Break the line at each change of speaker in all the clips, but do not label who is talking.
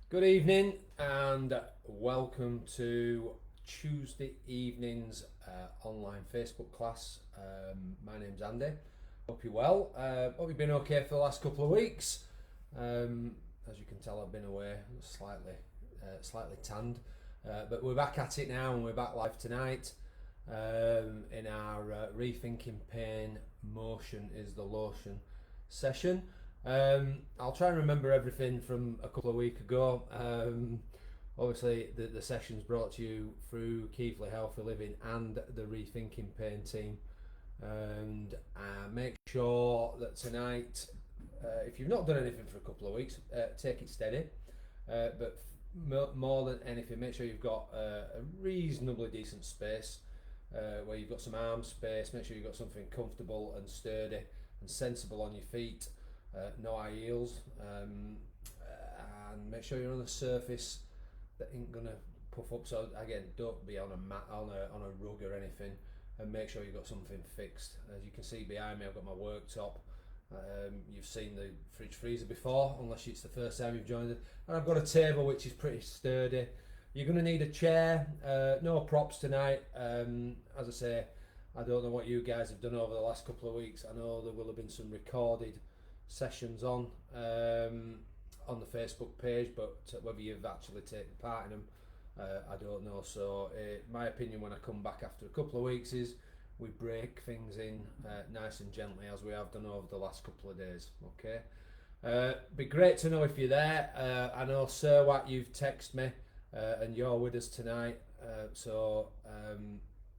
Good evening and welcome to Tuesday evening's online Facebook class. My name's Andy. Hope you're well. Hope you've been okay for the last couple of weeks. As you can tell, I've been away slightly tanned, but we're back at it now and we're back live tonight in our Rethinking Pain Motion is the Lotion session. I'll try and remember everything from a couple of weeks ago. Obviously, the session's brought to you through Keithley Healthy Living and the Rethinking Pain team. And make sure that tonight, if you've not done anything for a couple of weeks, take it steady. But more than anything, make sure you've got a reasonably decent space where you've got some arm space. Make sure you've got something comfortable and sturdy and sensible on your feet. No high heels, and make sure you're on a surface that ain't gonna puff up. So again, don't be on a mat, on a rug or anything, and make sure you've got something fixed. As you can see behind me, I've got my worktop. You've seen the fridge freezer before, unless it's the first time you've joined it. And I've got a table which is pretty sturdy. You're gonna need a chair. No props tonight. As I say, I don't know what you guys have done over the last couple of weeks. I know there will have been some recorded sessions on the Facebook page, but whether you've actually taken part in them, I don't know. So my opinion when I come back after a couple of weeks is we break things in nice and gently as we have done over the last couple of days. Okay, be great to know if you're there. I know Sir Watt, you've texted me and you're with us tonight, so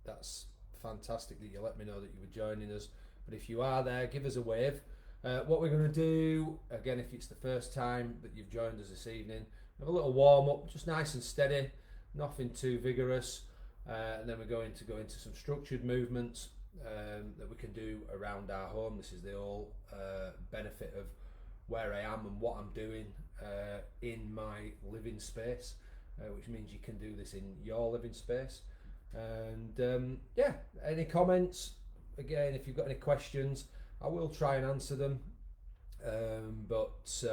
that's fantastic that you let me know that you were joining us. But if you are there, give us a wave. What we're going to do, again, if it's the first time that you've joined us this evening, have a little warm up, just nice and steady, nothing too vigorous, and then we're going to go into some structured movements that we can do around our home. This is the whole benefit of where I am and what I'm doing in my living space, which means you can do this in your living space. And yeah, any comments? Again, if you've got any questions, I will try and answer them, but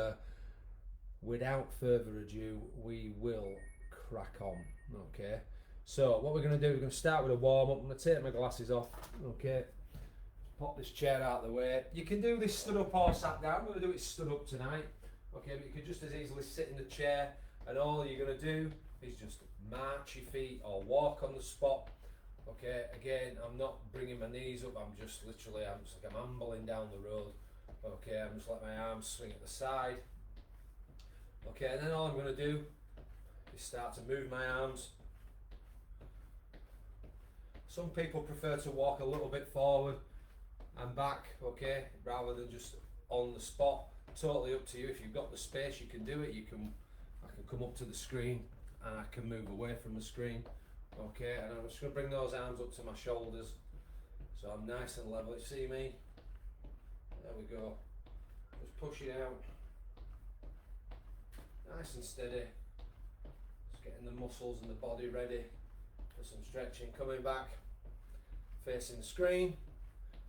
without further ado, we will crack on. Okay, so what we're going to do, we're going to start with a warm up. I'm going to take my glasses off. Okay, pop this chair out of the way. You can do this stood up or sat down. I'm going to do it stood up tonight. Okay, but you could just as easily sit in the chair, and all you're going to do is just march your feet or walk on the spot. Okay, again, I'm not bringing my knees up, I'm just like I'm ambling down the road. Okay, I'm just letting my arms swing at the side. Okay, and then all I'm going to do is start to move my arms. Some people prefer to walk a little bit forward and back, okay, rather than just on the spot. Totally up to you. If you've got the space, you can do it. I can come up to the screen and I can move away from the screen. Okay, and I'm just going to bring those arms up to my shoulders so I'm nice and level. You see me? There we go. Just push it out. Nice and steady. Just getting the muscles and the body ready for some stretching. Coming back, facing the screen.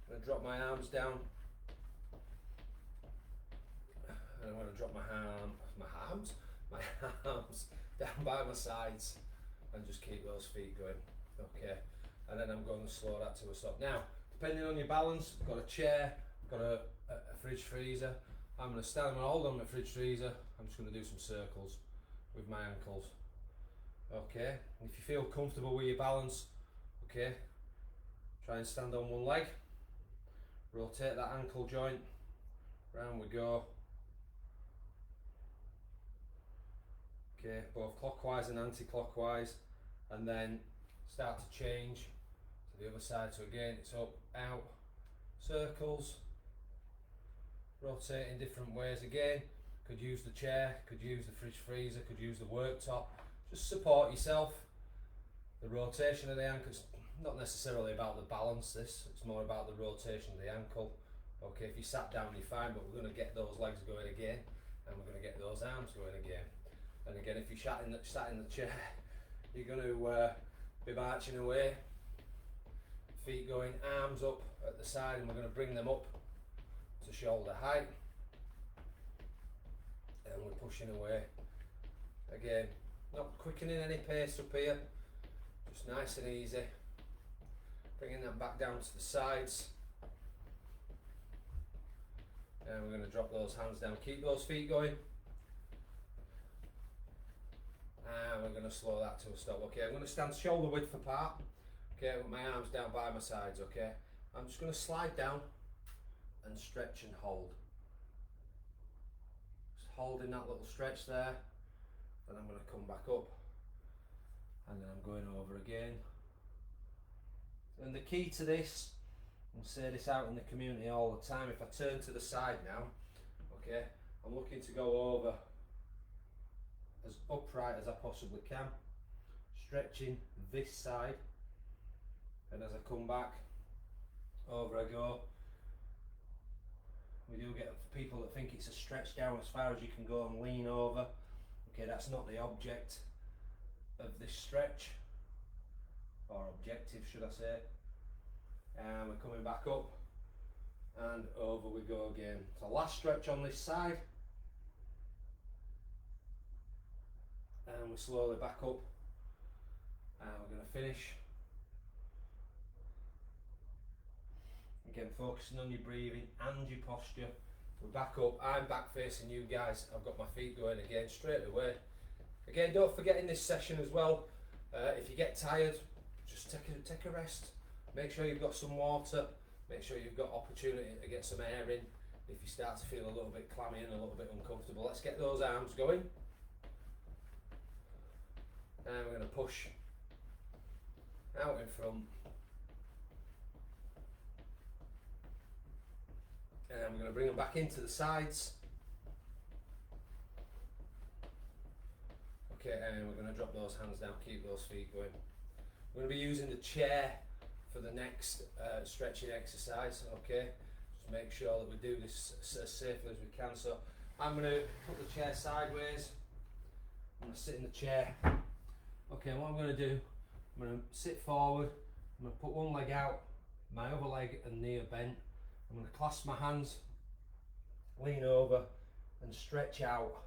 I'm going to drop my arms down. And I'm going to drop my arms down by my sides. And just keep those feet going. Okay, and then I'm going to slow that to a stop. Now, depending on your balance, I've got a chair, I've got a fridge freezer. I'm going to stand, I'm going to hold on my fridge freezer. I'm just going to do some circles with my ankles. Okay, if you feel comfortable with your balance, okay, try and stand on one leg. Rotate that ankle joint. Round we go. Okay, both clockwise and anti-clockwise, and then start to change to the other side. So again, it's up, out, circles, rotate in different ways. Again, could use the chair, could use the fridge freezer, could use the worktop. Just support yourself. The rotation of the ankle is not necessarily about the balance. It's more about the rotation of the ankle. Okay, if you sat down, you're fine, but we're going to get those legs going again, and we're going to get those arms going again. And again, if you sat in the chair, you're going to be marching away, feet going, arms up at the side, and we're going to bring them up to shoulder height. And we're pushing away Again, not quickening any pace up here, just nice and easy. Bringing that back down to the sides. And we're going to drop those hands down, keep those feet going. And we're going to slow that to a stop. Okay, I'm going to stand shoulder width apart. Okay, with my arms down by my sides. Okay, I'm just going to slide down and stretch and hold. Just holding that little stretch there. Then I'm going to come back up. And then I'm going over again. And the key to this, and say this out in the community all the time, if I turn to the side now, okay, I'm looking to go over as upright as I possibly can, stretching this side, and as I come back, over I go. We do get people that think it's a stretch down as far as you can go and lean over. Okay, that's not the object of this stretch, or objective should I say. And we're coming back up and over we go again. So last stretch on this side, and we're slowly back up, and we're going to finish. Again, focusing on your breathing and your posture. We're back up, I'm back facing you guys, I've got my feet going again straight away. Again, don't forget in this session as well, if you get tired, just take a rest. Make sure you've got some water, make sure you've got opportunity to get some air in. If you start to feel a little bit clammy and a little bit uncomfortable, let's get those arms going. And we're going to push out in front. And we're going to bring them back into the sides. Okay, and we're going to drop those hands down, keep those feet going. We're going to be using the chair for the next stretching exercise, okay? Just make sure that we do this as safely as we can. So I'm going to put the chair sideways. I'm going to sit in the chair. Okay, what I'm going to do, I'm going to sit forward. I'm going to put one leg out, my other leg and knee are bent. I'm going to clasp my hands, lean over and stretch out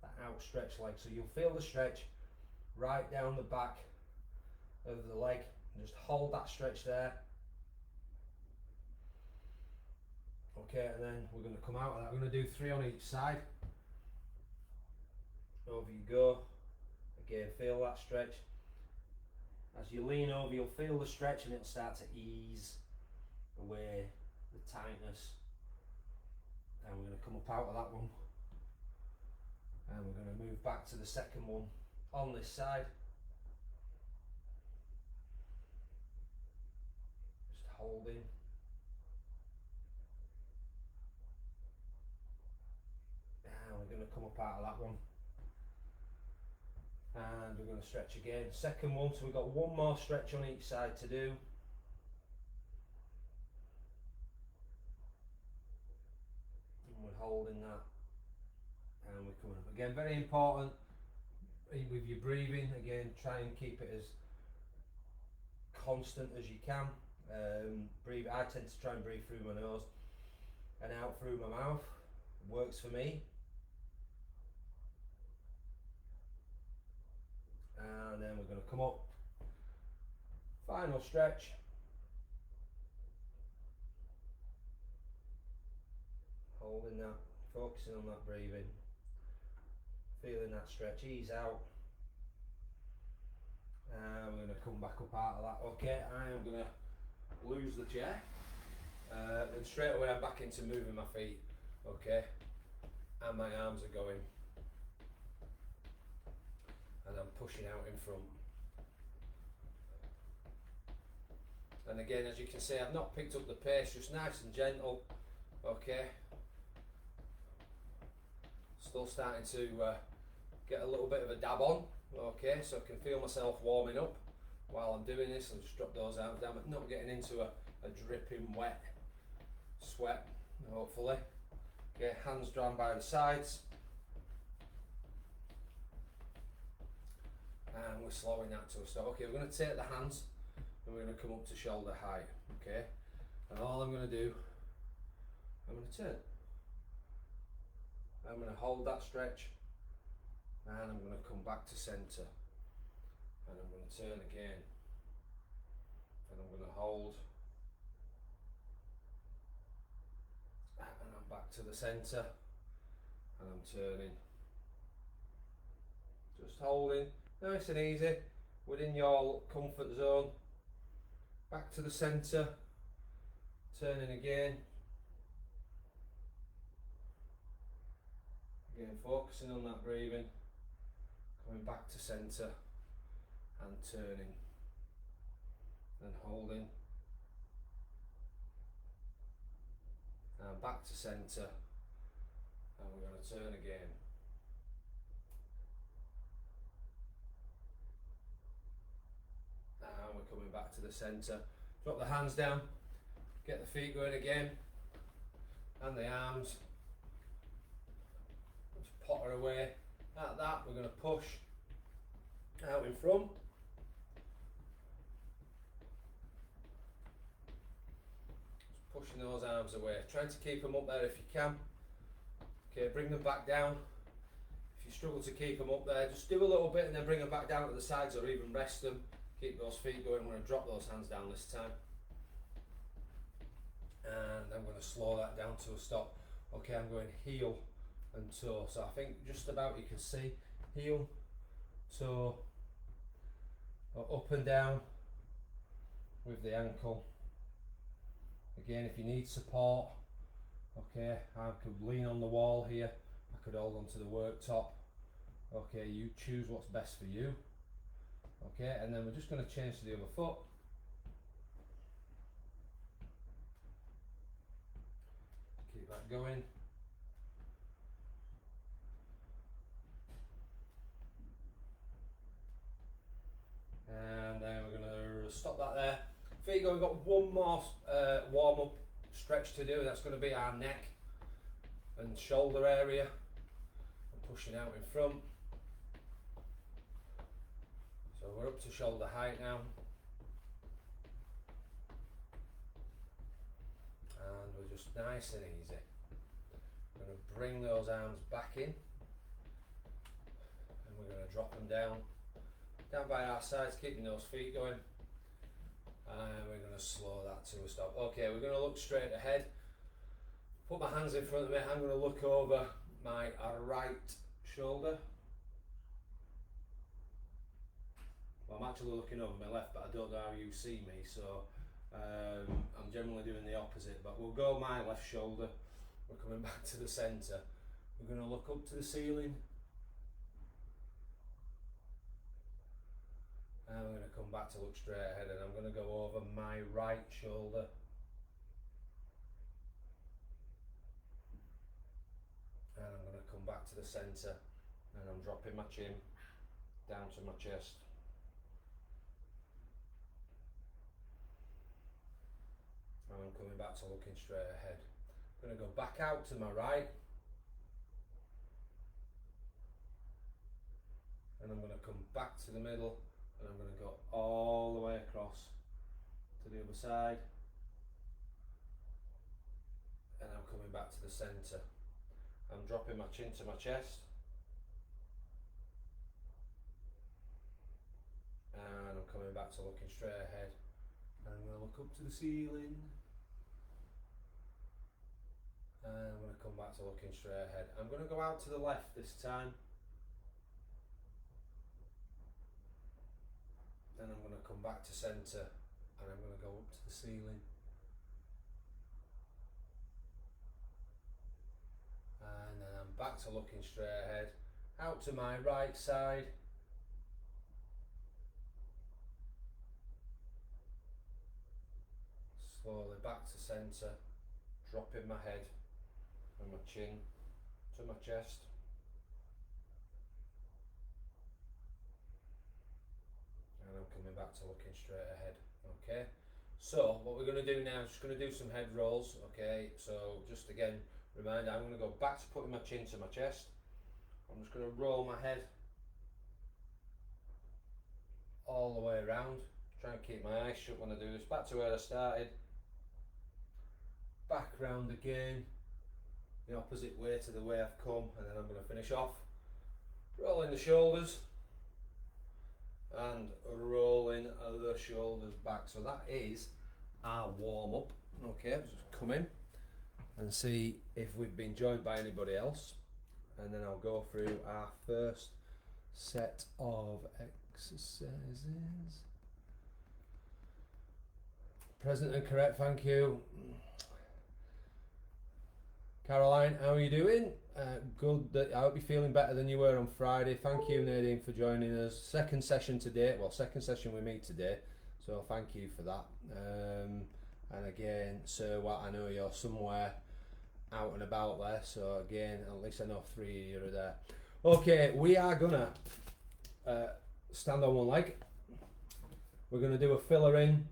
that outstretched leg. So you'll feel the stretch right down the back of the leg. And just hold that stretch there. Okay, and then we're going to come out of that. We're going to do 3 on each side. Over you go. Again, feel that stretch. As you lean over, you'll feel the stretch and it'll start to ease away the tightness. And we're going to come up out of that one. And we're going to move back to the second one on this side. Just holding. And we're going to come up out of that one. And we're going to stretch again. Second one, so we've got one more stretch on each side to do. And we're holding that. And we're coming up. Again, very important with your breathing. Again, try and keep it as constant as you can. Breathe. I tend to try and breathe through my nose and out through my mouth. It works for me. And then we're going to come up. Final stretch. Holding that, focusing on that breathing. Feeling that stretch, ease out. And we're going to come back up out of that. Okay, I am going to lose the chair. And straight away I'm back into moving my feet. Okay, and my arms are going. And I'm pushing out in front. And again, as you can see, I've not picked up the pace, just nice and gentle. Okay. Still starting to get a little bit of a dab on. Okay, so I can feel myself warming up while I'm doing this. I'll just drop those arms down, but not getting into a dripping wet sweat, hopefully. Okay, hands drawn by the sides. And we're slowing that to a stop. Okay, we're going to take the hands and we're going to come up to shoulder height. Okay, and all I'm going to do, I'm going to turn. I'm going to hold that stretch. and I'm going to come back to centre, and I'm going to turn again, and I'm going to hold, and I'm back to the centre, and I'm turning, just holding, nice and easy, within your comfort zone, back to the centre, turning again, focusing on that breathing, coming back to centre and turning and holding, and back to centre, and we're going to turn again. And we're coming back to the centre. Drop the hands down, get the feet going again, and the arms. Just potter away at that. We're going to push out in front. Just pushing those arms away. Trying to keep them up there if you can. Okay, bring them back down. If you struggle to keep them up there, just do a little bit and then bring them back down to the sides, or even rest them. Keep those feet going. I'm going to drop those hands down this time. And I'm going to slow that down to a stop. Okay, I'm going heel and toe. So I think just about you can see heel, toe, or up and down with the ankle. Again, if you need support, okay, I could lean on the wall here. I could hold onto the worktop. Okay, you choose what's best for you. Okay, and then we're just going to change to the other foot. Keep that going. And then we're going to stop that there. Feet going, we've got one more warm up stretch to do. That's going to be our neck and shoulder area. I'm pushing out in front. So we're up to shoulder height now. And we're just nice and easy. We're going to bring those arms back in. And we're going to drop them down. Down by our sides, keeping those feet going. And we're going to slow that to a stop. Okay, we're going to look straight ahead. Put my hands in front of me. I'm going to look over my right shoulder. Well, I'm actually looking over my left, but I don't know how you see me, so I'm generally doing the opposite. But we'll go my left shoulder. We're coming back to the centre. We're going to look up to the ceiling. And we're going to come back to look straight ahead, and I'm going to go over my right shoulder. And I'm going to come back to the centre, and I'm dropping my chin down to my chest. And I'm coming back to looking straight ahead. I'm going to go back out to my right. And I'm going to come back to the middle. And I'm going to go all the way across to the other side. And I'm coming back to the centre. I'm dropping my chin to my chest. And I'm coming back to looking straight ahead. And I'm going to look up to the ceiling. And I'm going to come back to looking straight ahead. I'm going to go out to the left this time. Then I'm going to come back to centre, and I'm going to go up to the ceiling. And then I'm back to looking straight ahead, out to my right side. Slowly back to centre, dropping my head and my chin to my chest. And I'm coming back to looking straight ahead. Okay, so what we're going to do now is just going to do some head rolls. Okay, so just again, reminder, I'm going to go back to putting my chin to my chest. I'm just going to roll my head all the way around. Try and keep my eyes shut when I do this. Back to where I started. Back round again, the opposite way to the way I've come, and then I'm going to finish off rolling the shoulders and rolling the shoulders back. So that is our warm up. Okay, let's just come in and see if we've been joined by anybody else, and then I'll go through our first set of exercises. Present and correct, thank you. Caroline, how are you doing? Good. I hope you're feeling better than you were on Friday. Thank you, Nadine, for joining us. Second session today. Well, second session with me today. So thank you for that. And again, Sir, what I know you're somewhere out and about there. So again, at least I know 3 of you are there. Okay, we are gonna stand on one leg. We're gonna do a filler in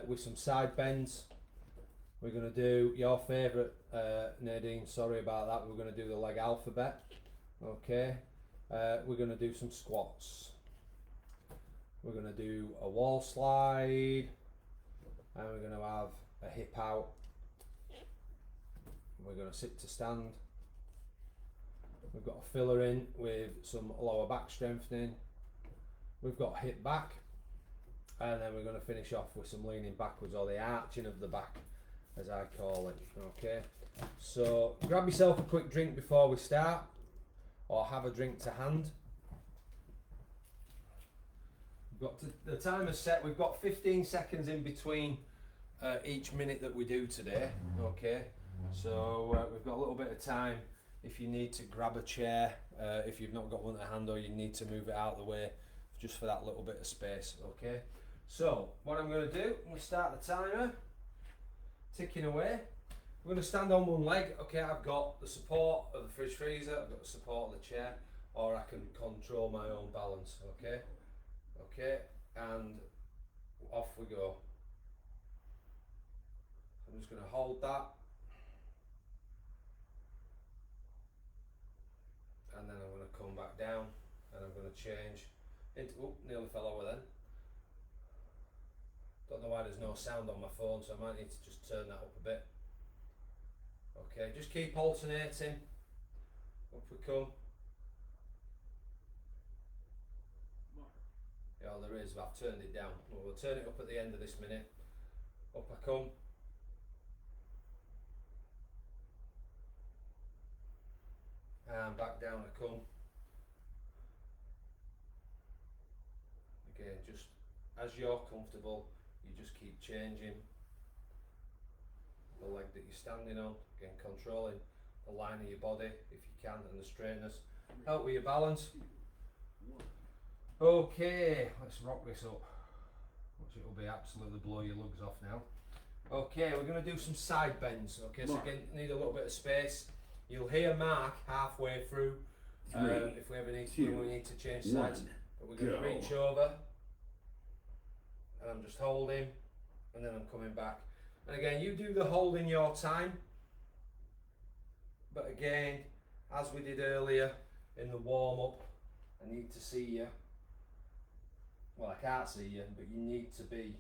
with some side bends. We're going to do your favourite, Nadine, sorry about that, we're going to do the leg alphabet. Okay, we're going to do some squats. We're going to do a wall slide, and we're going to have a hip out. We're going to sit to stand. We've got a filler in with some lower back strengthening. We've got hip back, and then we're going to finish off with some leaning backwards, or the arching of the back, as I call it. Okay, so grab yourself a quick drink before we start, or have a drink to hand. We've got the timer set. We've got 15 seconds in between each minute that we do today. Okay, so we've got a little bit of time if you need to grab a chair, if you've not got one to hand, or you need to move it out of the way just for that little bit of space. Okay, so what I'm going to do, I'm going to start the timer ticking away. We're going to stand on one leg. Okay, I've got the support of the fridge freezer, I've got the support of the chair, or I can control my own balance. Okay, okay, and off we go. I'm just going to hold that, and then I'm going to come back down, and I'm going to change into, oh, nearly fell over then. Don't know why there's no sound on my phone, so I might need to just turn that up a bit. Okay, just keep alternating. Up we come. Yeah, there is, but I've turned it down. Well, we'll turn it up at the end of this minute. Up I come. And back down I come. Again, just as you're comfortable, you just keep changing the leg that you're standing on. Again, controlling the line of your body if you can, and the straightness. Help with your balance. Okay, let's rock this up. Watch, it'll be absolutely blow your lugs off now. Okay, we're going to do some side bends. Okay, so again, need a little bit of space. You'll hear Mark halfway through if we ever need to, we need to change sides. But we're going to reach over, and I'm just holding, and then I'm coming back. And again, you do the holding your time. But again, as we did earlier in the warm up, I need to see you. Well, I can't see you, but you need to be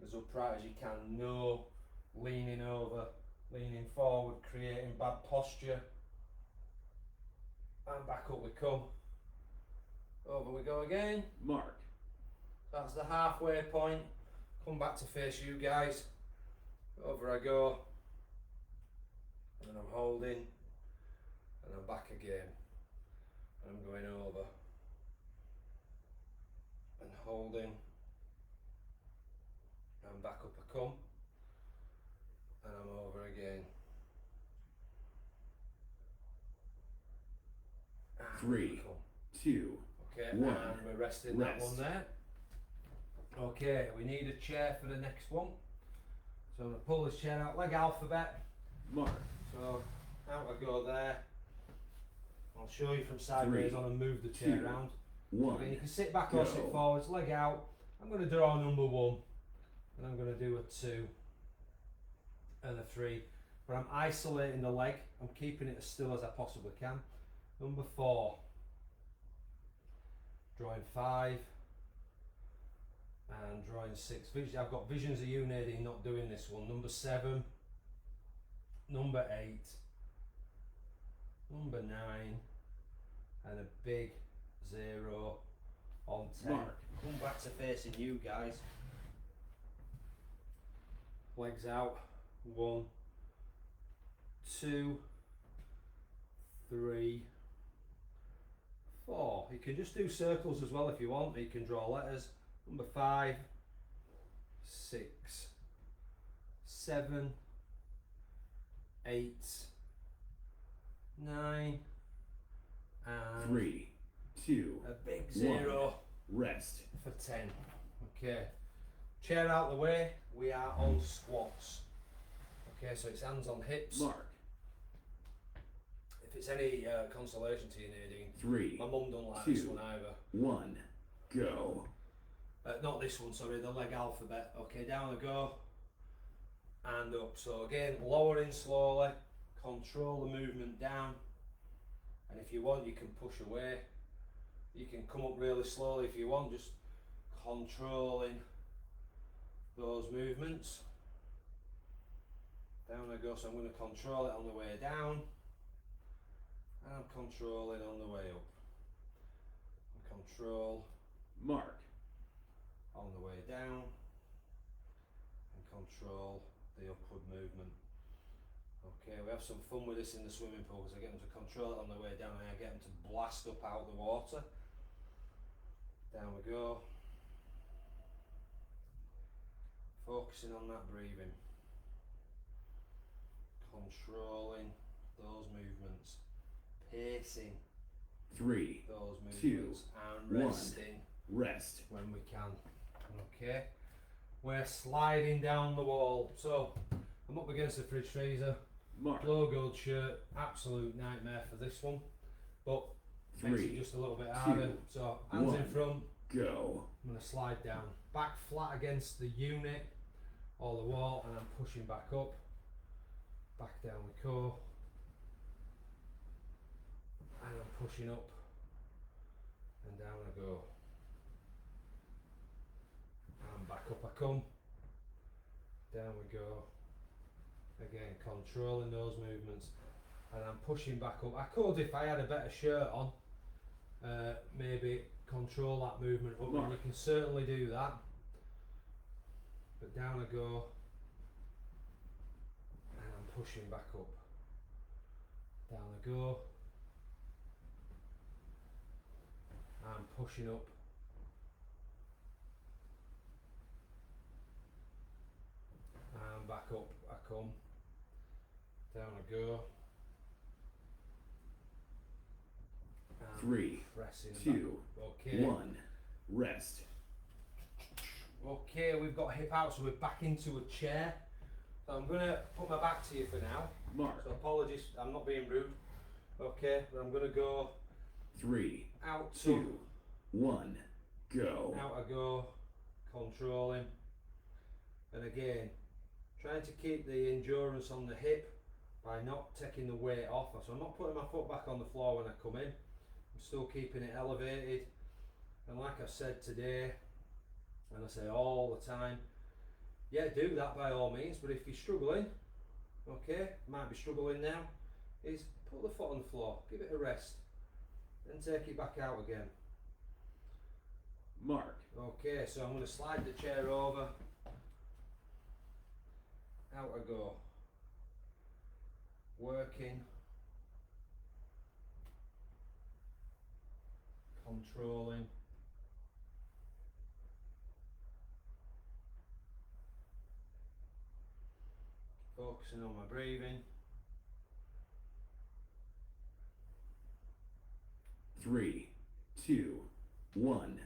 as upright as you can. No leaning over, leaning forward, creating bad posture. And back up we come. Over we go again.
Mark.
That's the halfway point. Come back to face you guys. Over I go. And I'm holding. And I'm back again. And I'm going over. And holding. And back up I come. And I'm over again. And
3, 2,
okay,
1.
and we're resting that one there. Okay, we need a chair for the next one. So I'm going to pull this chair out, leg alphabet.
Mark.
So out I go there. I'll show you from sideways on and move the chair around.
1.
Okay, you can sit back or sit forwards, leg out. I'm going to draw number 1, and I'm going to do a 2 and a 3. But I'm isolating the leg. I'm keeping it as still as I possibly can. Number 4. Drawing 5. And drawing 6. I've got visions of you, Nadine, not doing this one. Number 7. Number 8. Number 9. And a big 0 on 10.
Mark.
Come back to facing you guys. Legs out. 1, 2, 3, 4. You can just do circles as well if you want. You can draw letters. Number 5, 6, 7, 8, 9, and
3, 2,
a big 0
rest.
for 10. Okay, chair out the way. We are on squats. Okay, so it's hands on hips.
Mark.
If it's any consolation to you, Nadine,
3,
my mum don't like
2,
this one either.
1, go.
Not this one, sorry, the leg alphabet. Okay, down I go and up. So again, lowering slowly, control the movement down, and if you want, you can push away. You can come up really slowly if you want, just controlling those movements. Down I go, so I'm going to control it on the way down, and I'm controlling on the way up. And control
Mark.
on the way down, and control the upward movement. Okay, we have some fun with this in the swimming pool because I get them to control it on the way down and I get them to blast up out the water. Down we go. Focusing on that breathing. Controlling those movements. Pacing
3,
those
2,
movements and
1.
resting
Rest.
when we can. Okay, we're sliding down the wall. So I'm up against the fridge freezer.
Mark.
Low gold shirt, absolute nightmare for this one, but makes
3,
it just a little bit harder. So hands in
1.
front,
go.
I'm going to slide down, back flat against the unit or the wall, and I'm pushing back up, back down we go, and I'm pushing up, and down I go, and back up I come, down we go. Again, controlling those movements, and I'm pushing back up. I could, if I had a better shirt on, maybe control that movement up, and you can certainly do that. But down I go, and I'm pushing back up. Down I go, I'm pushing up. And back up I come. Down I go. And
3,
pressing
2,
back. Okay.
1. Rest.
Okay, we've got hip out, so we're back into a chair. So I'm gonna put my back to you for now.
Mark.
So apologies, I'm not being rude. Okay, but I'm gonna go
3,
out,
2, 1. Go.
out I go, controlling, and again, trying to keep the endurance on the hip by not taking the weight off. So I'm not putting my foot back on the floor when I come in. I'm still keeping it elevated. And like I said today, and I say all the time, yeah, do that by all means. But if you're struggling, okay, might be struggling now, is put the foot on the floor, give it a rest, then take it back out again.
Mark.
Okay, so I'm going to slide the chair over. Out I go. Working. Controlling. Focusing on my breathing.
3, 2, 1.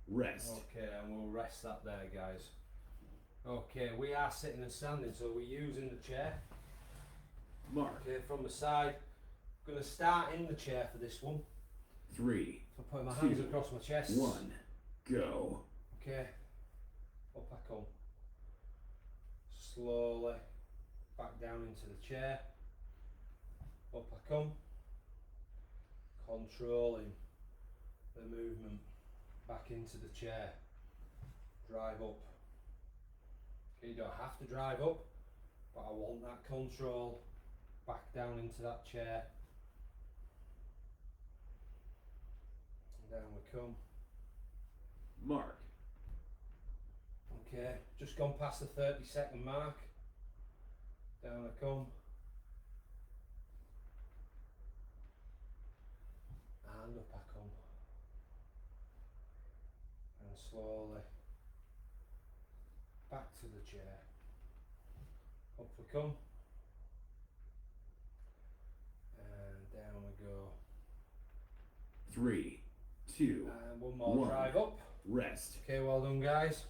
Rest.
Okay, and we'll rest that there, guys. Okay, we are sitting and standing, so we're using the chair.
Mark.
Okay, from the side. I'm going to start in the chair for this one.
3,
So putting my hands
2,
across my chest.
1. Go.
Okay, up I come. Slowly back down into the chair. Up I come. Controlling the movement back into the chair. Drive up. Okay, you don't have to drive up, but I want that control back down into that chair. Down we come.
Mark.
Okay, just gone past the 30-second mark. Down I come. And up I come. And slowly back to the chair. Up we come. And down we go.
3, 2,
And one more
1.
drive up.
Rest.
Okay, well done guys.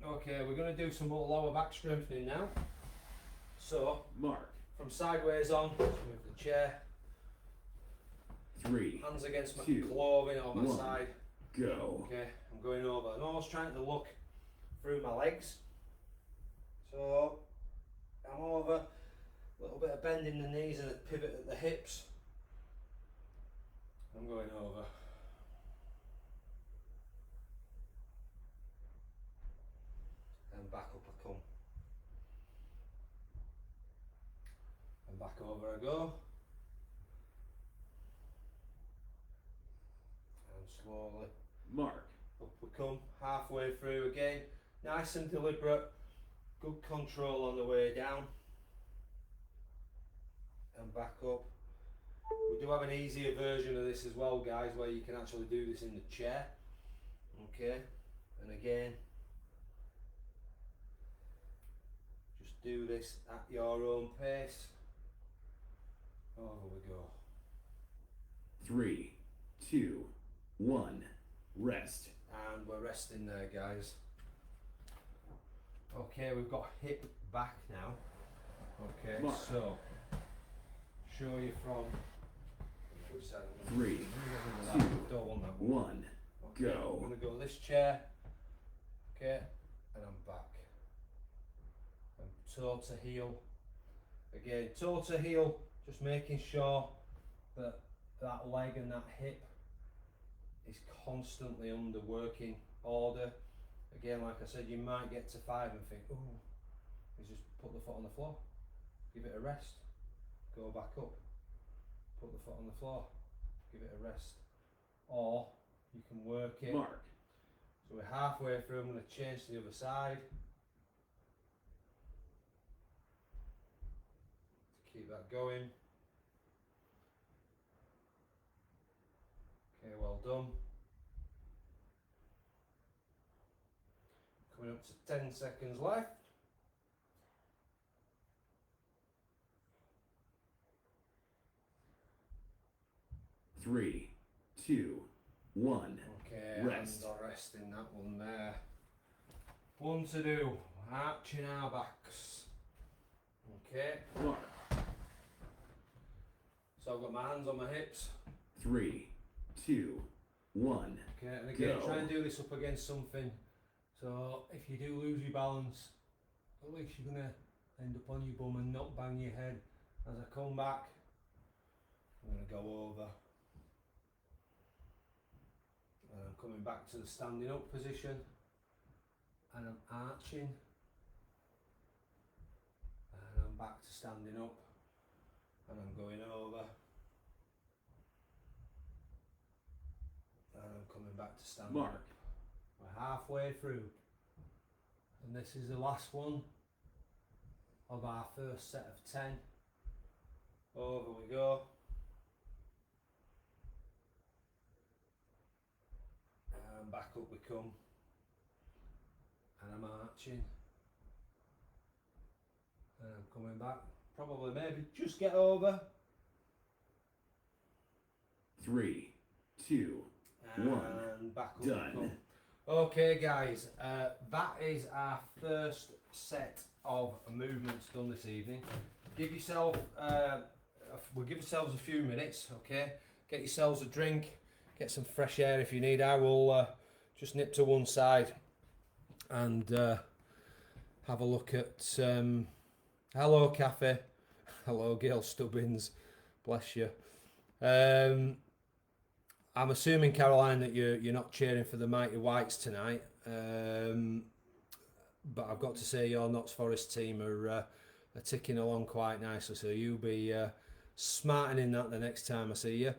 Okay, we're going to do some more lower back strengthening now. So,
Mark.
from sideways on, move the chair,
3,
hands against my
2,
clothing on my
1.
side.
Go.
Okay, I'm going over. I'm almost trying to look through my legs. So, I'm over, a little bit of bend in the knees and a pivot at the hips. I'm going over. And back up I come. And back over I go. And slowly
Mark.
up we come, halfway through again. Nice and deliberate, good control on the way down. And back up. We do have an easier version of this as well guys, where you can actually do this in the chair. Okay, and again, just do this at your own pace. Over we go.
3, 2, 1. Rest.
And we're resting there guys. Okay, we've got hip back now. Okay,
Mark.
so show you from which side.
3,
Don't want that one.
1.
Okay,
Go.
I'm gonna go this chair. Okay, and I'm back. And toe to heel. Again, toe to heel, just making sure that that leg and that hip is constantly under working order. Again, like I said, you might get to 5 and think, oh, you just put the foot on the floor, give it a rest, go back up, put the foot on the floor, give it a rest. Or you can work it.
Mark.
So we're halfway through, I'm going to change to the other side. To keep that going. Okay, well done. Coming up to 10 seconds left.
Three, 2, 1.
Okay,
Rest.
and I'll rest in that one there. One to do, arching our backs. Okay,
Mark.
so I've got my hands on my hips.
3, 2, 1.
Okay, and again,
Go.
try and do this up against something. So if you do lose your balance, at least you're gonna end up on your bum and not bang your head. As I come back, I'm gonna go over. And I'm coming back to the standing up position. And I'm arching. And I'm back to standing up. And I'm going over. And I'm coming back to standing up.
Mark.
We're halfway through, and this is the last one of our first set of 10. Over we go. And back up we come. And I'm arching. And I'm coming back. Probably maybe just get over.
3, 2, 1.
And back up
Done.
we come. Okay guys, that is our first set of movements done this evening. Give yourself, we'll give yourselves a few minutes, okay? Get yourselves a drink, get some fresh air if you need. I will just nip to one side and have a look at, hello Cafe, hello Gail Stubbins, bless you. I'm assuming, Caroline, that you're not cheering for the Mighty Whites tonight, but I've got to say your Notts Forest team are ticking along quite nicely, so you'll be smarting in that the next time I see you.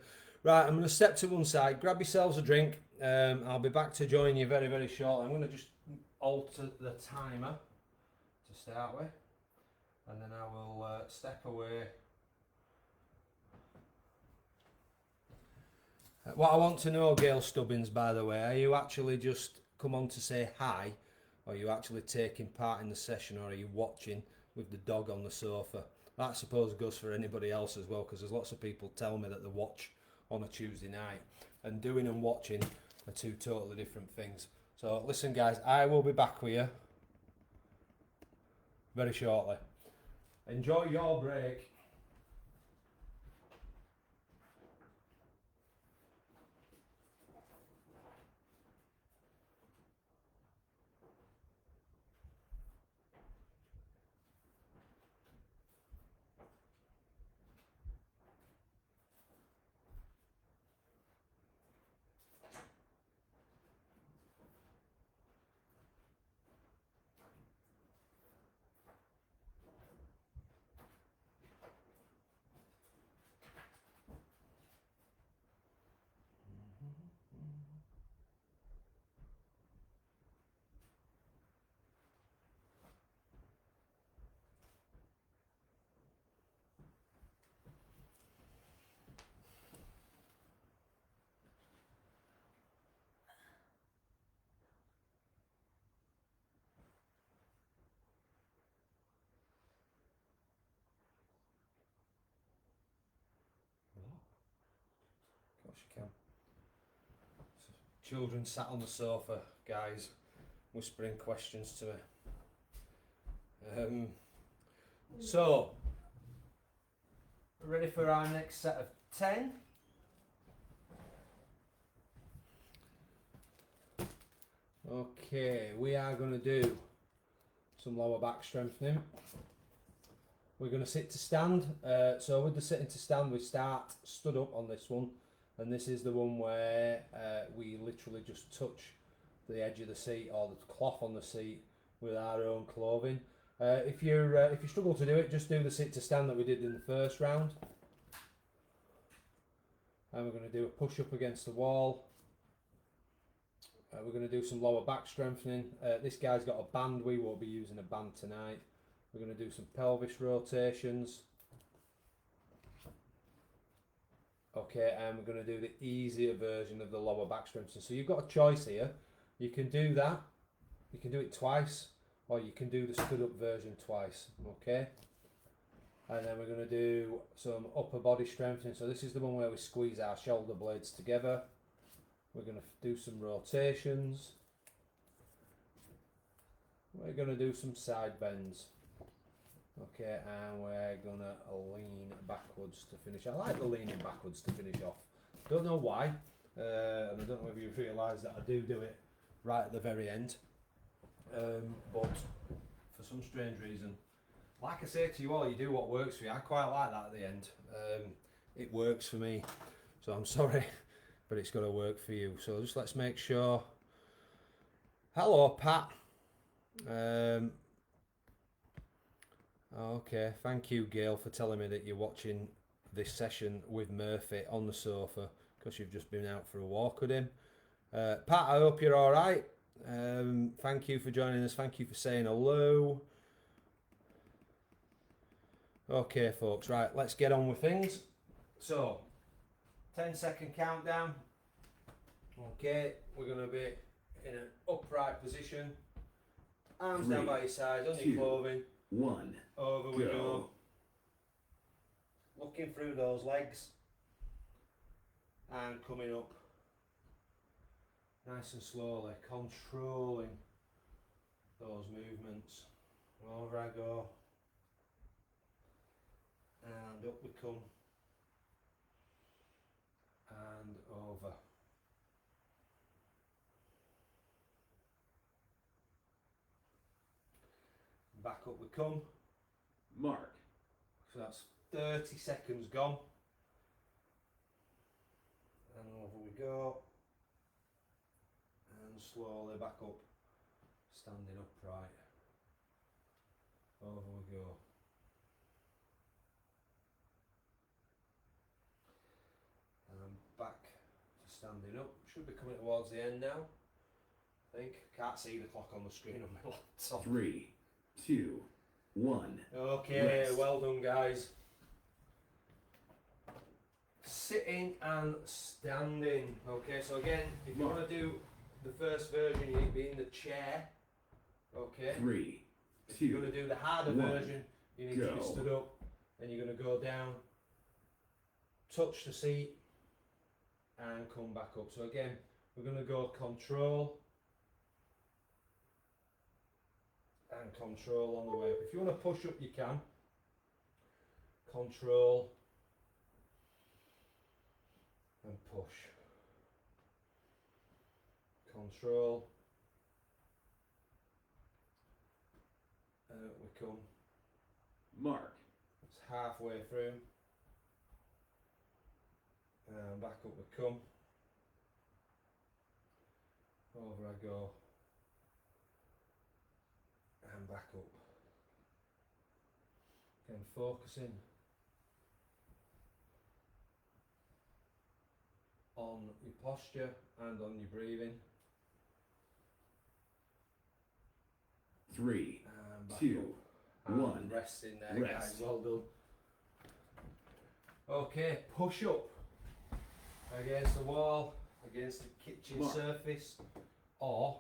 Right, I'm going to step to one side, grab yourselves a drink. I'll be back to join you very, very shortly. I'm going to just alter the timer to start with, and then I will step away. What I want to know, Gail Stubbins, by the way, are you actually just come on to say hi, or are you actually taking part in the session, or are you watching with the dog on the sofa? That I suppose goes for anybody else as well, because there's lots of people tell me that they watch on a Tuesday night, and doing and watching are two totally different things. So listen guys, I will be back with you very shortly. Enjoy your break. Of course you can. Children sat on the sofa, guys, whispering questions to me. So, ready for our next set of 10? Okay, we are going to do some lower back strengthening. We're going to sit to stand. So with the sitting to stand, we start stood up on this one, and this is the one where we literally just touch the edge of the seat or the cloth on the seat with our own clothing. If you struggle to do it, just do the sit to stand that we did in the first round. And we're going to do a push up against the wall. We're going to do some lower back strengthening. This guy's got a band. We won't be using a band tonight. We're going to do some pelvis rotations. Okay, and we're going to do the easier version of the lower back strengthening. So you've got a choice here. You can do that. You can do it twice, or you can do the stood up version twice. Okay. And then we're going to do some upper body strengthening. So this is the one where we squeeze our shoulder blades together. We're going to do some rotations. We're going to do some side bends. Okay, and we're going to lean backwards to finish. I like the leaning backwards to finish off. Don't know why. And I don't know if you realise that I do it right at the very end. But for some strange reason, like I say to you all, you do what works for you. I quite like that at the end. It works for me. So I'm sorry. But it's got to work for you. So just let's make sure. Hello, Pat. Okay, thank you, Gail, for telling me that you're watching this session with Murphy on the sofa because you've just been out for a walk with him. Pat, I hope you're all right. Thank you for joining us. Thank you for saying hello. Okay, folks, right, let's get on with things. So, 10-second countdown. Okay, we're going to be in an upright position. Arms down by your side, on your clothing.
1.
Over we go. Looking through those legs. And coming up. Nice and slowly, controlling those movements. Over I go. And up we come. And over. Back up we come.
Mark.
So that's 30 seconds gone. And over we go. And slowly back up. Standing upright. Over we go. And standing up. Should be coming towards the end now. I think. Can't see the clock on the screen on my laptop.
3, 2, 1.
Okay,
Rest.
well done, guys. Sitting and standing. Okay, so again, if you want to do the first version, you need to be in the chair. Okay.
3,
If
2,
you're going to do the harder
1.
version, you need to be
Go.
stood up, and you're going to go down, touch the seat, and come back up. So again, we're going to go control and control on the way up. If you want to push up, you can. Control and push. Control. And up we come.
Mark.
It's halfway through. And back up we come. Over I go. And back up. Again, focusing on your posture and on your breathing.
3,
And back
2,
up. And
1.
resting there,
Rest.
guys. Well done. Okay, push up against the wall, against the kitchen
Mark.
surface, or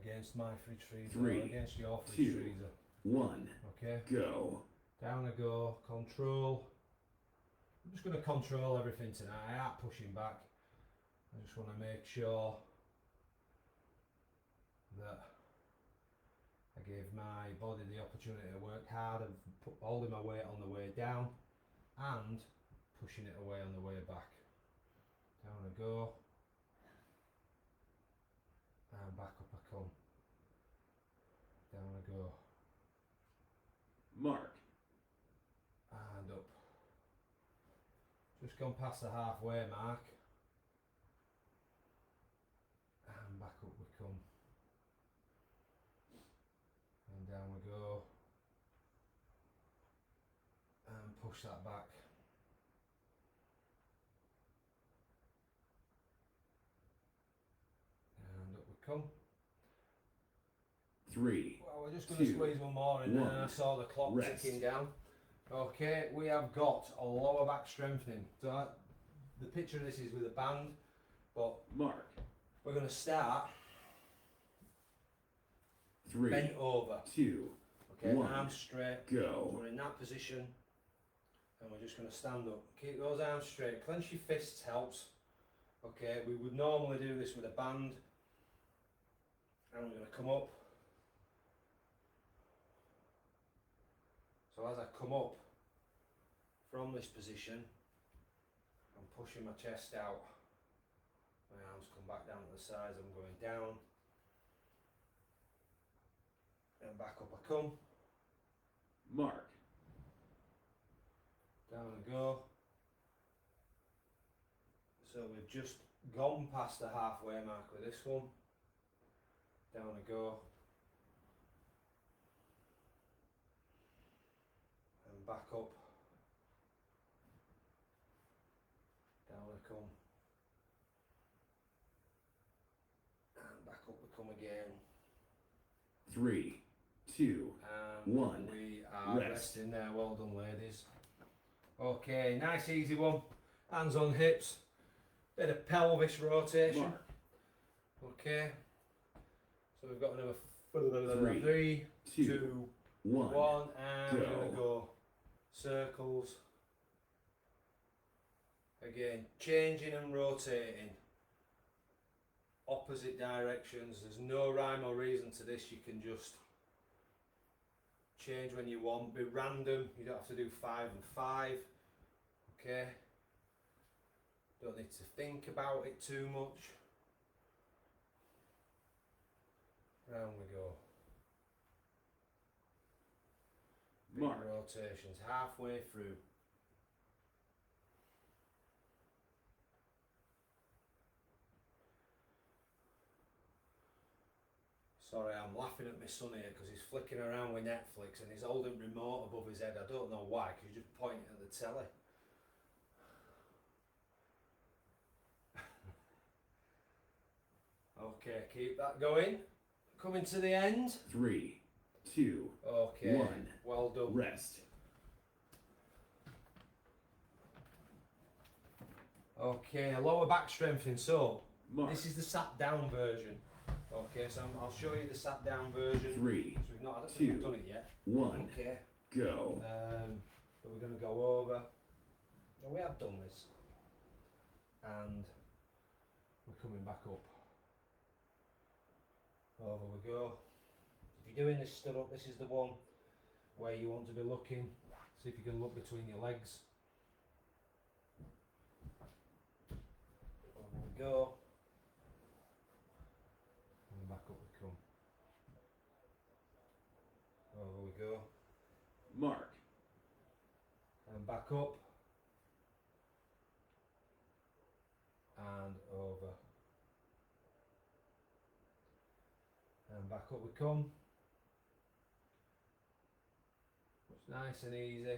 against my fridge freezer,
3,
or against your fridge
2,
freezer.
1.
Okay,
Go.
down I go, control. I'm just going to control everything tonight. I ain't pushing back. I just want to make sure that I gave my body the opportunity to work hard and holding my weight on the way down and pushing it away on the way back. Down I go and back up I come. Down I go
Mark.
and up. Just gone past the halfway mark and back up we come. And down we go and push that back. And up we come.
3,
Well, we're just going to
2,
squeeze one more in, and
1.
I saw the clock
Rest.
ticking down. Okay, we have got a lower back strengthening. So the picture of this is with a band, but
Mark.
we're going to start
3,
bent over.
2,
Okay,
1.
arms straight.
Go.
We're in that position, and we're just going to stand up. Keep those arms straight. Clench your fists helps. Okay, we would normally do this with a band, and we're going to come up. So as I come up from this position, I'm pushing my chest out. My arms come back down to the sides. I'm going down and back up I come.
Mark.
Down I go. So we've just gone past the halfway mark with this one. Down I go. And back up. Down I come. And back up we come again.
3, 2,
And
1.
we are
Rest.
resting there. Well done, ladies. Okay, nice easy one. Hands on hips. Bit of pelvis rotation.
Mark.
Okay. So we've got another
3,
3,
2,
2,
1.
1, and we're
Go.
going to go circles. Again, changing and rotating. Opposite directions. There's no rhyme or reason to this. You can just change when you want. Be random. You don't have to do 5 and 5. Okay. Don't need to think about it too much. Round we go. Big
Mark.
rotations halfway through. Sorry, I'm laughing at my son here because he's flicking around with Netflix and he's holding remote above his head. I don't know why, because he's just pointing at the telly. Okay, keep that going. Coming to the end.
3, 2,
Okay,
1.
well done.
Rest.
Okay, lower back strengthening. So,
Mark.
this is the sat down version. Okay, so I'll show you the sat down version.
3,
So we've not, I don't think we've
2,
done it yet.
1.
Okay,
Go.
but we're going to go over. Well, we have done this. And we're coming back up. Over we go. If you're doing this stood up, this is the one where you want to be looking. See if you can look between your legs. Over we go. And back up we come. Over we go.
Mark.
And back up. And over. And back up we come. It's nice and easy.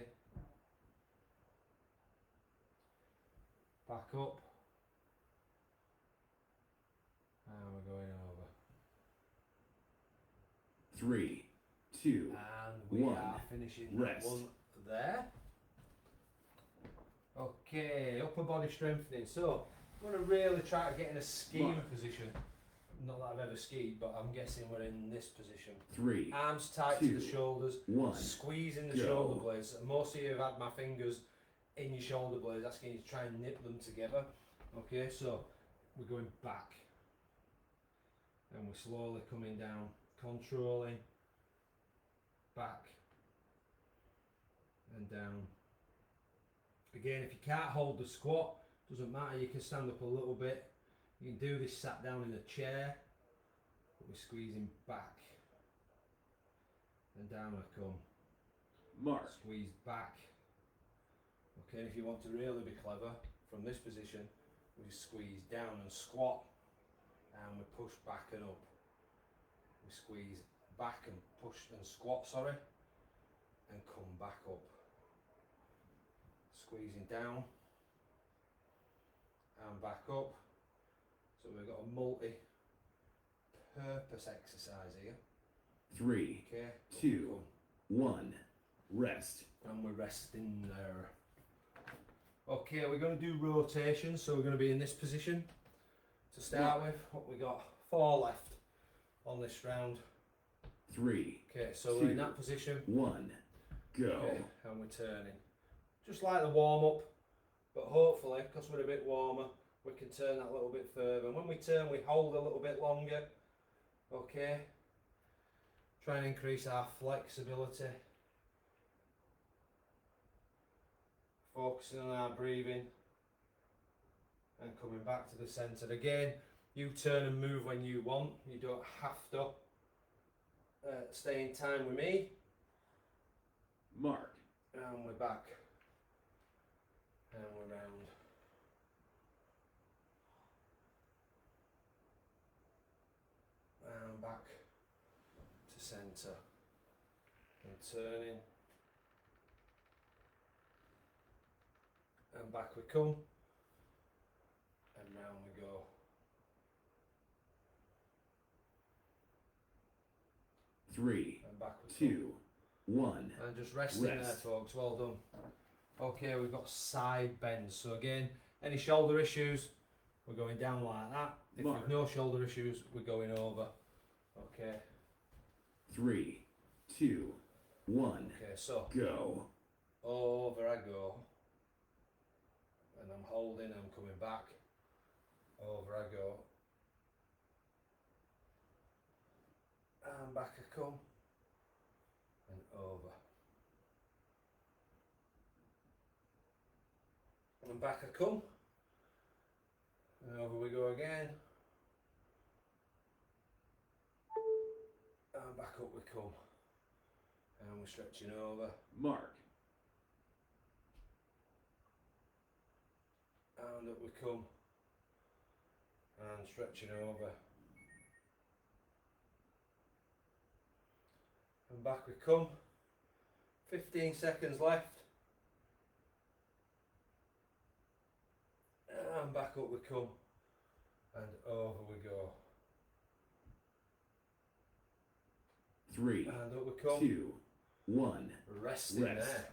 Back up. And we're going over.
3, 2,
And we
1.
are finishing
Rest.
that one there. Okay, upper body strengthening. So, I'm going to really try to get in a skiing
Mark.
position. Not that I've ever skied, but I'm guessing we're in this position.
3,
Arms tight to
2,
the shoulders,
1.
squeezing the
Go.
shoulder blades. Most of you have had my fingers in your shoulder blades, asking you to try and nip them together. Okay, so we're going back. And we're slowly coming down, controlling, back and down. Again, if you can't hold the squat, doesn't matter, you can stand up a little bit. You can do this sat down in a chair, but we're squeezing back and down I come.
Mark.
Squeeze back. Okay, and if you want to really be clever, from this position, we squeeze down and squat, and we push back and up. We squeeze back and push and squat, sorry, and come back up. Squeezing down and back up. So we've got a multi-purpose exercise here.
3,
Okay.
2, 1. Rest.
And we're resting there. Okay, we're going to do rotations, so we're going to be in this position to start with. What we got? 4 left on this round.
3,
Okay, so
2,
we're in that position.
1. Go.
Okay, and we're turning. Just like the warm up, but hopefully, because we're a bit warmer, we can turn that a little bit further. And when we turn, we hold a little bit longer. Okay. Try and increase our flexibility. Focusing on our breathing and coming back to the centre. Again, you turn and move when you want. You don't have to stay in time with me.
Mark.
And we're back. And we're round. And back to centre. And turning. And back we come. And round we go.
Three,
And back we come.
2, 1.
And just resting there,
Rest.
folks. Well done. Okay, we've got side bends. So again, any shoulder issues, we're going down like that. If
Mark.
we've no shoulder issues, we're going over. Okay.
3, 2, 1.
Okay, so
Go.
over I go. And I'm holding, I'm coming back. Over I go. And back I come. And over. And back I come. And over we go again. And back up we come. And we're stretching over.
Mark.
And up we come. And stretching over. And back we come. 15 seconds left. And back up we come. And over we go.
3,
And up we come.
2, 1.
Resting
Rest.
there.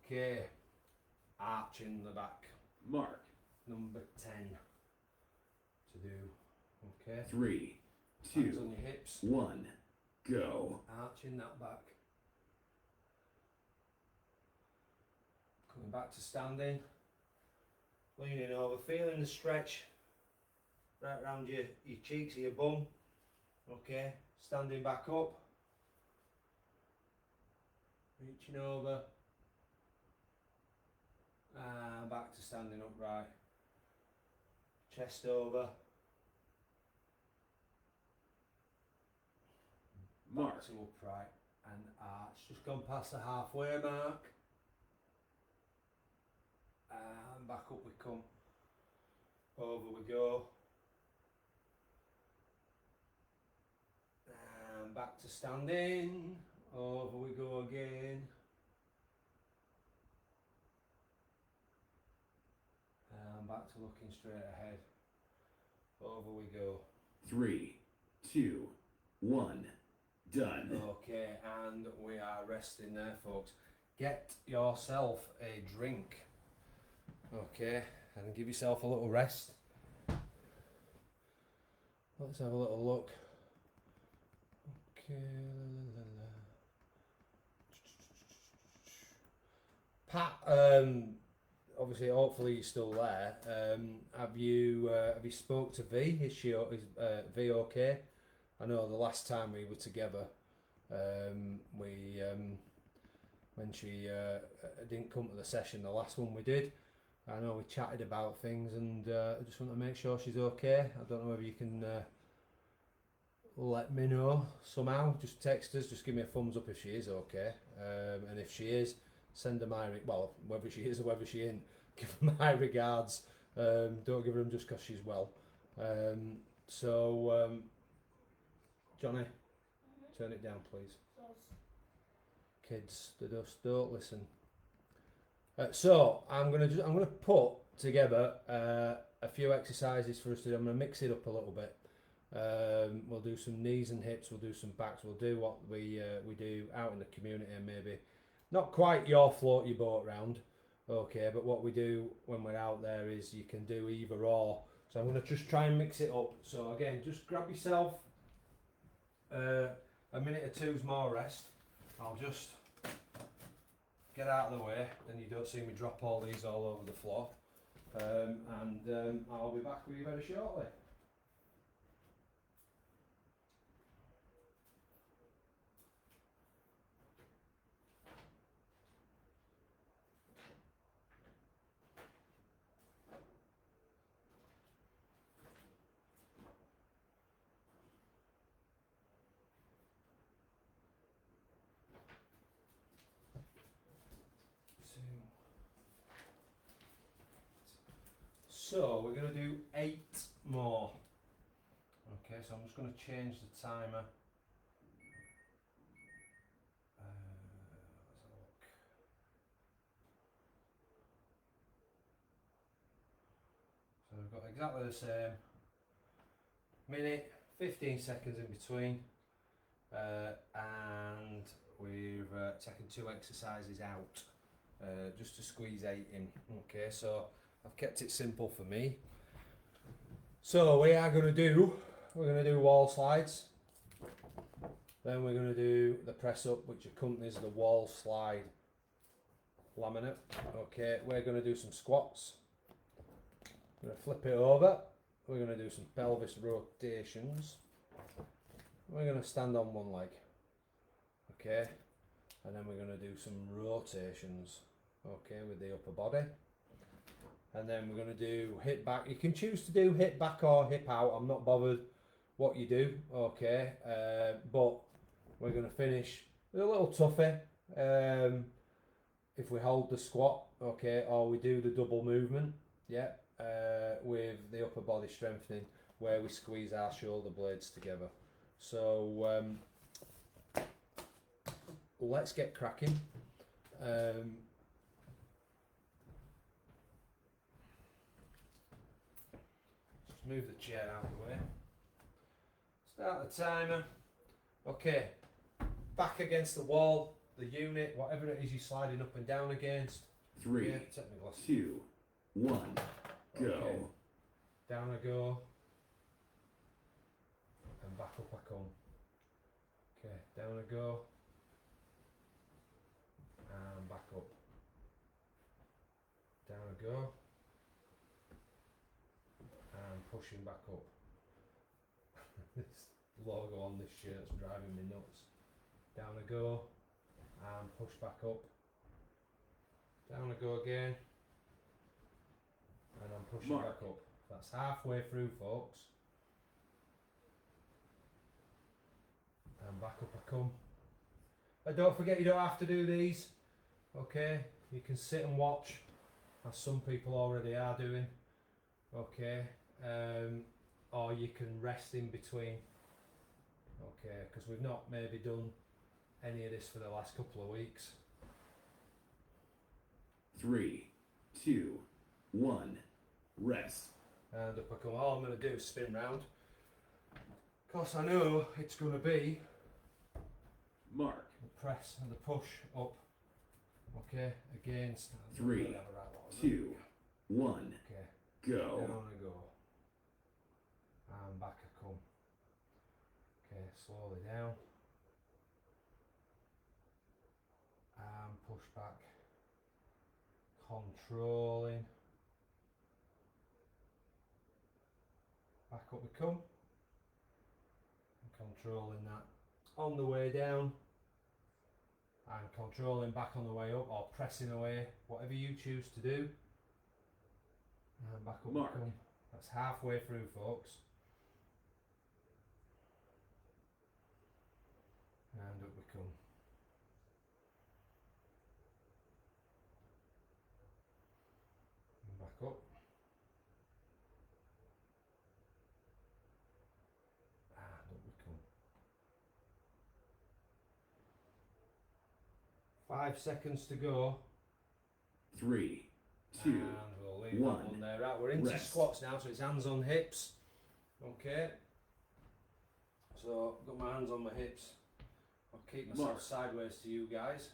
Okay. Arch in the back.
Mark.
Number 10 to do. Okay.
3,
Hands
2,
on your hips.
1. Go.
Arching that back. Coming back to standing. Leaning over, feeling the stretch right around your cheeks, your bum. Okay, standing back up. Reaching over. And back to standing upright. Chest over.
Mark.
Back to upright and arch. Just gone past the halfway mark. And back up we come. Over we go. And back to standing. Over we go again. And back to looking straight ahead. Over we go.
3, 2, 1. Done.
Okay, and we are resting there, folks. Get yourself a drink. Okay, and give yourself a little rest. Let's have a little look. Okay. Pat, obviously, hopefully you're still there. Have you spoke to V? Is V okay? I know the last time we were together, when she didn't come to the session, the last one we did, I know we chatted about things, and I just want to make sure she's okay. I don't know whether you can let me know somehow. Just text us, just give me a thumbs up if she is okay, and if she is, send her my whether she is or whether she ain't, give her my regards. Don't give her them just because she's well. Johnny, turn it down, please. Kids, they just don't listen. So I'm gonna put together a few exercises for us to do. I'm gonna mix it up a little bit. We'll do some knees and hips. We'll do some backs. We'll do what we do out in the community, and maybe not quite your float your boat round, okay. But what we do when we're out there is you can do either or. So I'm gonna just try and mix it up. So again, just grab yourself a minute or two's more rest. I'll just get out of the way, then you don't see me drop all these all over the floor, and I'll be back with you very shortly. So we're going to do 8 more. Okay, so I'm just going to change the timer. Let's have a look. So we've got exactly the same. Minute, 15 seconds in between. And we've taken 2 exercises out just to squeeze 8 in. Okay, so I've kept it simple for me. So we're going to do wall slides. Then we're going to do the press up, which accompanies the wall slide laminate. Okay, we're going to do some squats. I'm going to flip it over. We're going to do some pelvis rotations. We're going to stand on one leg. Okay, and then we're going to do some rotations. Okay, with the upper body. And then we're going to do hip back. You can choose to do hip back or hip out. I'm not bothered what you do, okay. But we're going to finish with a little toughie. If we hold the squat, okay, or we do the double movement, yeah, with the upper body strengthening, where we squeeze our shoulder blades together. So let's get cracking. Move the chair out of the way. Start the timer. Okay, back against the wall, the unit, whatever it is you're sliding up and down against.
3,
Yeah, take my glasses.
2, 1, go.
Okay. Down I go. And back up I come. Okay, down I go. And back up. Down I go. And pushing back up. This logo on this shirt's driving me nuts. Down I go. And push back up. Down I go again. And I'm pushing
Mark.
back up. That's halfway through, folks. And back up I come. But don't forget, you don't have to do these. Okay, you can sit and watch, as some people already are doing. Okay, or you can rest in between. Okay, because we've not maybe done any of this for the last couple of weeks.
3, 2, 1, rest.
And up I come. All I'm going to do is spin round. Of course, I know it's going to be
Mark.
the press and the push up. Okay, against.
3, 2, 1,
Okay,
go.
down I go. And back I come. Okay, slowly down. And push back. Controlling. Back up we come. And controlling that on the way down. And controlling back on the way up, or pressing away, whatever you choose to do. And back up we
Mark.
come. That's halfway through, folks. And up we come. And back up. And up we come. 5 seconds to go.
3, 2,
And we'll leave
one.
that one there. Right, we're into
Rest.
squats now, so it's hands on hips. Okay. So, got my hands on my hips. I'll keep myself
Mark.
sideways to you guys.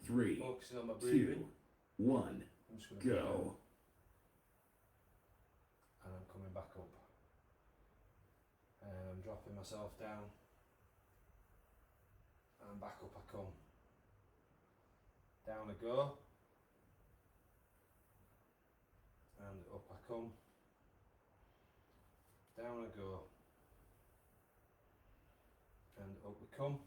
3,
Focusing on my
2,
breathing.
1,
I'm just going to put down,
go.
and I'm coming back up. And I'm dropping myself down. And back up I come. Down I go. And up I come. Down I go. And up we come.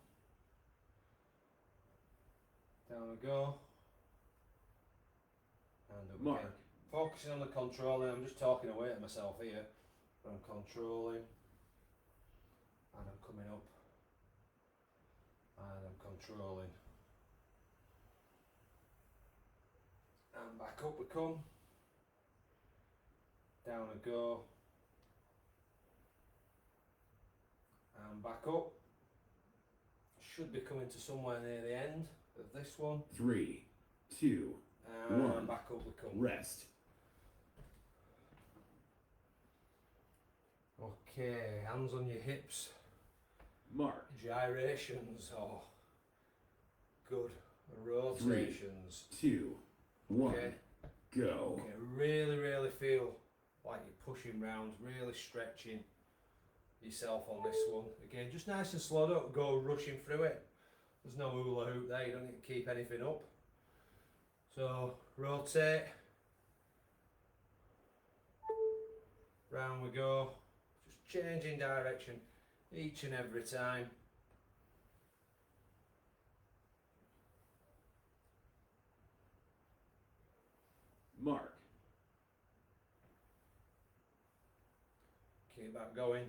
Down I go. And up
Mark.
again. Focusing on the controlling, I'm just talking away to myself here. I'm controlling. And I'm coming up. And I'm controlling. And back up we come. Down I go. And back up. Should be coming to somewhere near the end of this one.
3, 2,
And
One.
back up we come.
rest.
Okay, hands on your hips.
Mark.
Gyrations or good rotations.
2, 1,
Okay.
go.
Okay, really feel like you're pushing round, really stretching yourself on this one. Again, just nice and slow, don't go rushing through it. There's no hula hoop there, you don't need to keep anything up. So, rotate. Round we go. Just changing direction each and every time.
Mark.
Keep that going.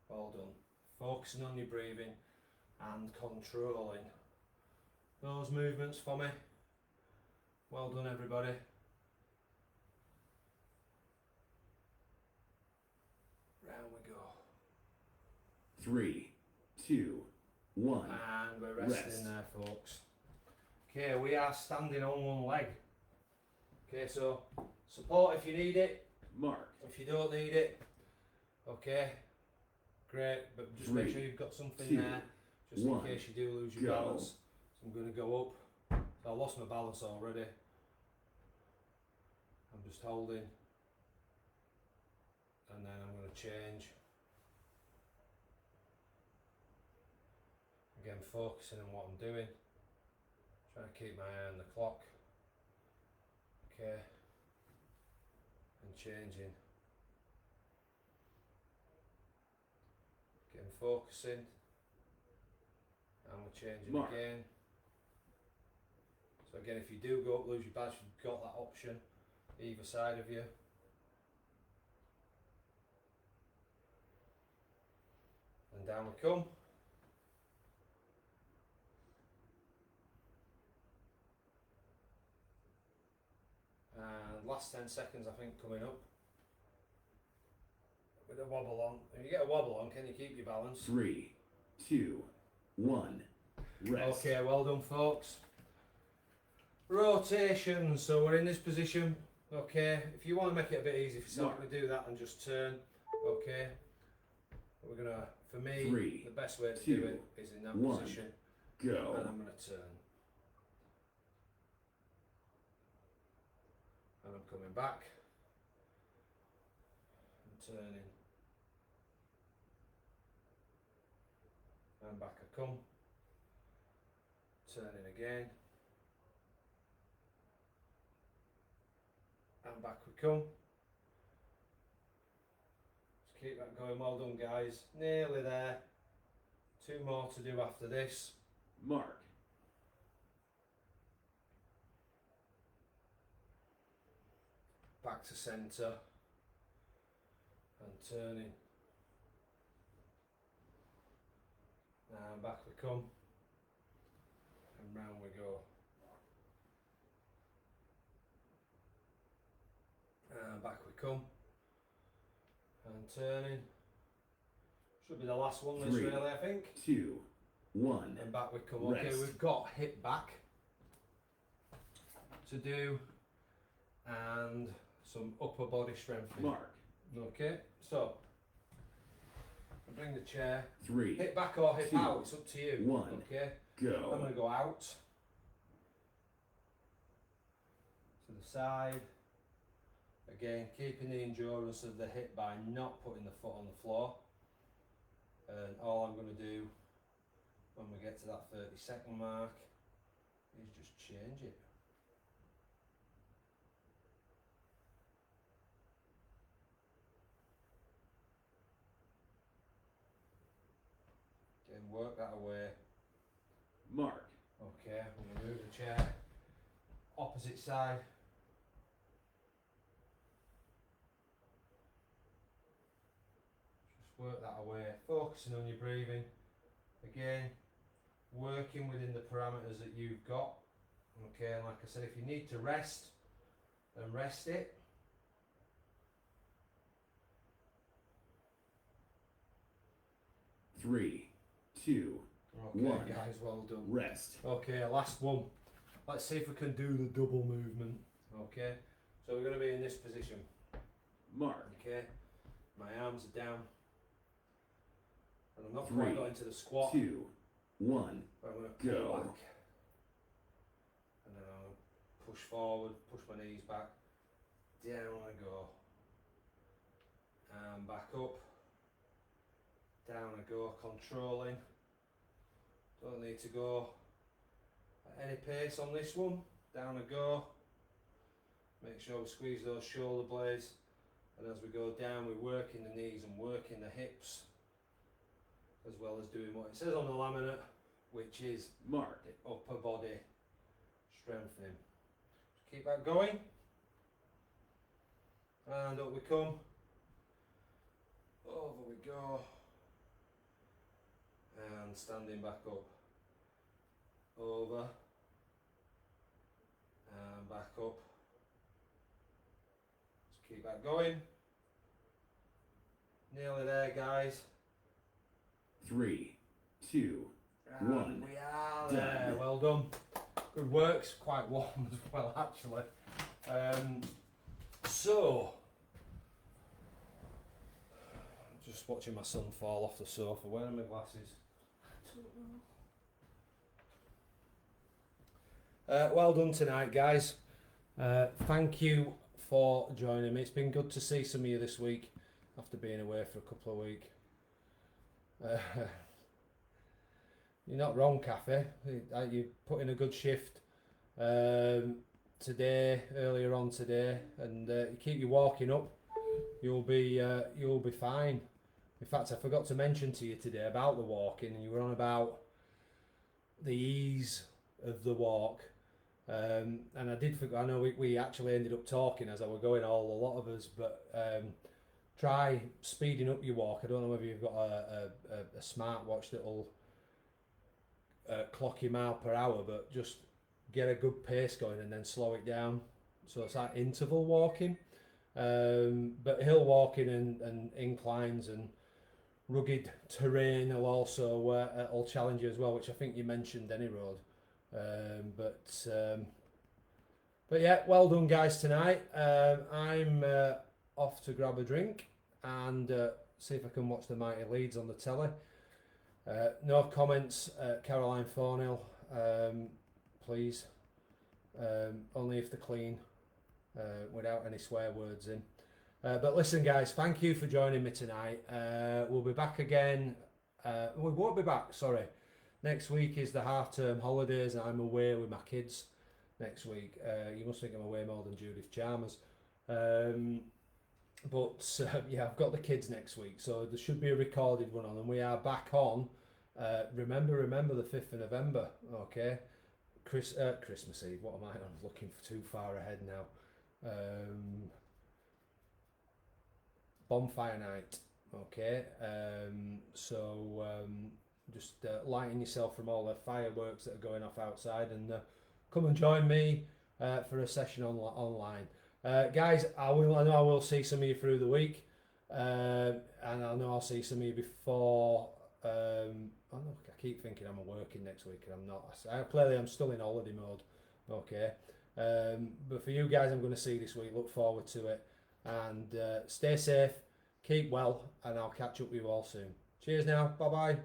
Well done. Focusing on your breathing and controlling those movements for me. Well done, everybody. Round we go.
3, 2, 1.
And we're resting
Rest.
there, folks. Okay, we are standing on one leg. Okay, so support if you need it.
Mark.
If you don't need it, okay, great. But just make sure you've got something
2,
there, just in
1,
case you do lose your
go.
balance. So I'm going to go up. So I lost my balance already. I'm just holding, and then I'm going to change. Again, focusing on what I'm doing. Trying to keep my eye on the clock. Okay. And changing. Getting focusing. And we're changing
Mark.
again. So again, if you do go up, lose your badge, you've got that option either side of you. And down we come. And last 10 seconds I think coming up. With a wobble on. If you get a wobble on, can you keep your balance?
3, 2, 1. Rest.
Okay, well done folks. Rotation, so we're in this position. Okay, if you want to make it a bit easy for yourself, we do that and just turn. Okay, we're gonna, for me,
3,
the best way to
2,
do it is in that
1,
position.
go.
And I'm gonna turn. And I'm coming back. And turning. And back I come. Turning again. And back we come. Just keep that going. Well done guys. Nearly there. 2 more to do after this.
Mark.
Back to centre. And turning. And back we come. And round we go. And back we come. And turning. Should be the last one this
3,
really, I think.
2, 1.
And back we come. Okay,
Rest.
we've got hip back to do and some upper body strengthening.
Mark.
Okay, so I bring the chair.
3,
Hip back or hip
2,
out, it's up to you.
1.
Okay, I'm
go.
going to go out to the side. Again, keeping the endurance of the hip by not putting the foot on the floor. And all I'm going to do when we get to that 30-second mark is just change it. Again, work that away.
Mark.
Okay, I'm going to move the chair opposite side. Just work that away, focusing on your breathing. Again, working within the parameters that you've got. Okay, and like I said, if you need to rest, then rest it.
Three, two,
Okay,
1.
guys, well done.
Rest.
Okay, last one. Let's see if we can do the double movement. Okay, so we're going to be in this position.
Mark.
Okay, my arms are down, and I'm not
3,
quite got into the squat.
2, 1.
But I'm going to pull
Go.
back, and then I'll push forward, push my knees back, down I go, and back up, down I go, controlling. Don't need to go at any pace on this one. Down I go. Make sure we squeeze those shoulder blades, and as we go down we're working the knees and working the hips, as well as doing what it says on the laminate, which is
Mark.
the upper body strengthening. Just keep that going, and up we come, over we go, and standing back up, over, and back up. Just keep that going. Nearly there, guys.
3, 2,
And
1.
we are there.
Done.
Well done. Good works. Quite warm as well, actually. So, just watching my son fall off the sofa. Where are my glasses? Well done tonight, guys. Thank you for joining me. It's been good to see some of you this week after being away for a couple of weeks. You're not wrong, Cafe. You put in a good shift today, earlier on today, and you keep your walking up. You'll be fine. In fact, I forgot to mention to you today about the walking, and you were on about the ease of the walk. And I did forget. I know we actually ended up talking as I were going, a lot of us, but try speeding up your walk. I don't know whether you've got a smartwatch that'll clock your mile per hour, but just get a good pace going and then slow it down. So it's like interval walking, but hill walking and inclines and rugged terrain will also will challenge you as well, which I think you mentioned any road. But yeah, well done guys tonight. I'm off to grab a drink and see if I can watch the Mighty Leeds on the telly. No comments, Caroline Thornhill, please. Only if they're clean, without any swear words in. But listen guys, thank you for joining me tonight. We'll be back again. We won't be back, sorry. Next week is the half-term holidays and I'm away with my kids next week. You must think I'm away more than Judith Chalmers. But yeah, I've got the kids next week, so there should be a recorded one on, and we are back on. Remember the 5th of November, okay? Christmas Eve. What am I? I'm looking for too far ahead now. Bonfire night, okay? Just lighting yourself from all the fireworks that are going off outside, and come and join me for a session online. Guys, I know I will see some of you through the week, and I know I'll see some of you before. I keep thinking I'm working next week, and I'm not. Clearly, I'm still in holiday mode. Okay, but for you guys, I'm going to see this week. Look forward to it, and stay safe, keep well, and I'll catch up with you all soon. Cheers now. Bye bye.